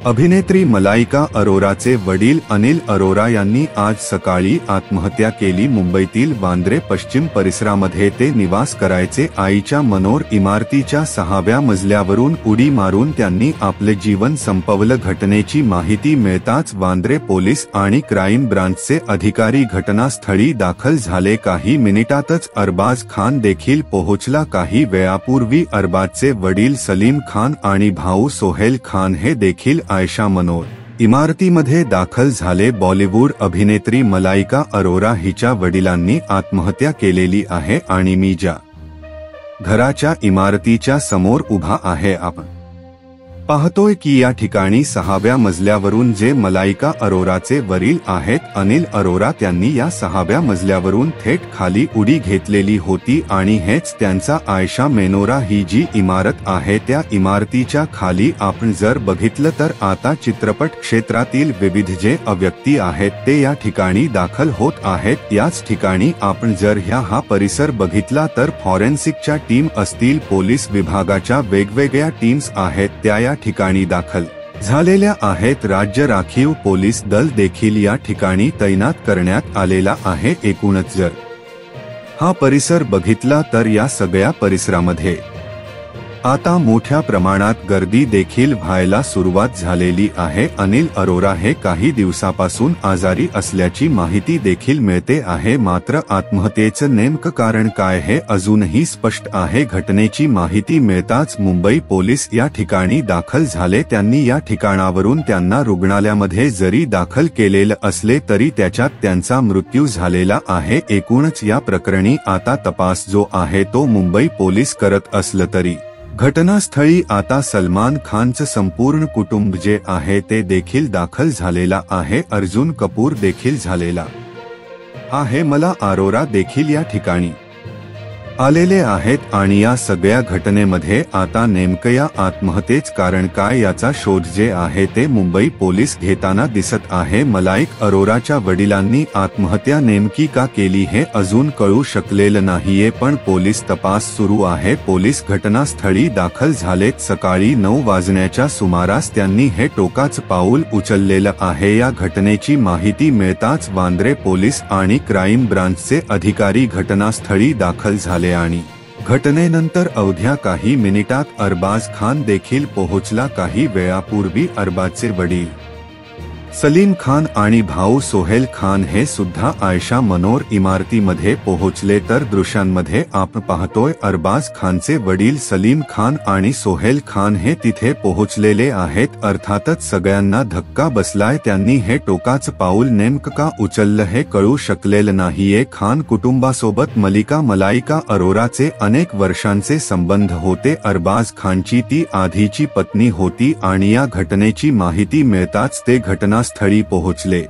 अभिनेत्री मलाइका अरोराचे वडील अनिल अरोरा यांनी आज सकाळी आत्महत्या केली। मुंबईतील वांद्रे पश्चिम परिसरामध्ये ते निवास करायचे। आईच्या मनोर इमारतीच्या 6व्या मजल्यावरून उडी मारून त्यांनी आपले जीवन संपवलं। घटनेची माहिती मिळताच वांद्रे पोलीस आणि क्राईम ब्रांचचे अधिकारी घटनास्थळी दाखल झाले। काही मिनिटातच अरबाज खान देखील पोहोचला। काही वेळापूर्वी अरबाजचे वडील सलीम खान आणि भाऊ सोहेल खान हे देखील आयशा मनोर इमारतीमध्ये दाखल झाले। बॉलिवूड अभिनेत्री मलाइका अरोरा हिच्या वडिलांनी आत्महत्या केलेली आहे आणि मी ज्या घराच्या इमारतीच्या समोर उभा आहे आपण पाहतोय की या ठिकाणी 6व्या मजल्यावरून जे मलाइका अरोराचे वडील आहेत अनिल अरोरा त्यांनी या 6व्या मजल्यावरून थेट खाली उडी घेतलेली होती आणि हेच त्यांचा आयशा मेनोरा ही जी इमारत आहे त्या इमारतीच्या खाली आपण जर बघितलं तर आता चित्रपट क्षेत्रातील विविध जे व्यक्ती आहेत ते या ठिकाणी दाखल होत आहेत। याच ठिकाणी आपण जर हा परिसर बघितला तर फॉरेन्सिकच्या टीम असतील, पोलीस विभागाच्या वेगवेगळ्या टीम्स आहेत त्या या ठिकाणी दाखल झालेल्या आहेत। राज्य राखीव पोलीस दल देखील या ठिकाणी तैनात करण्यात आलेला आहे। एकूणच जर हा परिसर बघितला तर या सगळ्या परिसरामध्ये आता मोठ्या प्रमाणात गर्दी देखील व्हायला सुरुवात झालेली आहे। अनिल अरोरा हे काही दिवसापासून आजारी असल्याची माहिती देखील मिळते आहे, मात्र आत्महत्येचं नेमकं कारण काय हे अजूनही स्पष्ट आहे। घटनेची माहिती मिळताच मुंबई पोलीस या ठिकाणी दाखल झाले। त्यांनी या ठिकाणावरून त्यांना रुग्णालयामध्ये जरी दाखल केलेलं असले तरी त्याच्यात त्यांचा मृत्यू झालेला आहे। एकूणच या प्रकरणी आता तपास जो आहे तो मुंबई पोलीस करत असलं तरी घटनास्थळी आता सलमान खानचं संपूर्ण कुटुंब जे आहे ते देखील दाखल झालेला आहे। अर्जुन कपूर देखील झालेला आहे। मला अरोरा देखील या ठिकाणी आलेले आहेत आणि या सगळ्या घटनेमध्ये आता नेमकं या आत्महत्येचं कारण काय याचा शोध जे आहे ते मुंबई पोलीस घेताना दिसत आहे। मलाइका अरोराच्या वडिलांनी आत्महत्या नेमकी का केली हे अजून कळू शकलेलं नाहीये, पण पोलीस तपास सुरू आहे। पोलीस घटनास्थळी दाखल झालेत। सकाळी 9 वाजण्याच्या सुमारास त्यांनी हे टोकाचं पाऊल उचललेलं आहे। या घटनेची माहिती मिळताच वांद्रे पोलीस आणि क्राईम ब्रांचचे अधिकारी घटनास्थळी दाखल झाले आणि घटनेनंतर अवघ्या काही मिनिटात अरबाज खान देखील पोहोचला। काही वेळापूर्वी अरबाजचे वडील सलीम खान आणि भाऊ सोहेल खान हे सुद्धा आयशा मनोर इमारतीमध्ये पोहोचले। तर दृश्यांमध्ये आपण पाहतोय अरबाज खानचे वडील सलीम खान आणि सोहेल खान हे तिथे पोहोचलेले आहेत। अर्थातच सगळ्यांना धक्का बसलाय। त्यांनी हे टोकाचं पाऊल नेमकं का उचललं हे कळू शकलेलं नाहीये। खान कुटुंबासोबत मलाइका अरोराचे अनेक वर्षांचे संबंध होते। अरबाज खानची ती आधीची पत्नी होती आणि या घटनेची माहिती मिळताच ते घटनास्थळी पोहोचले।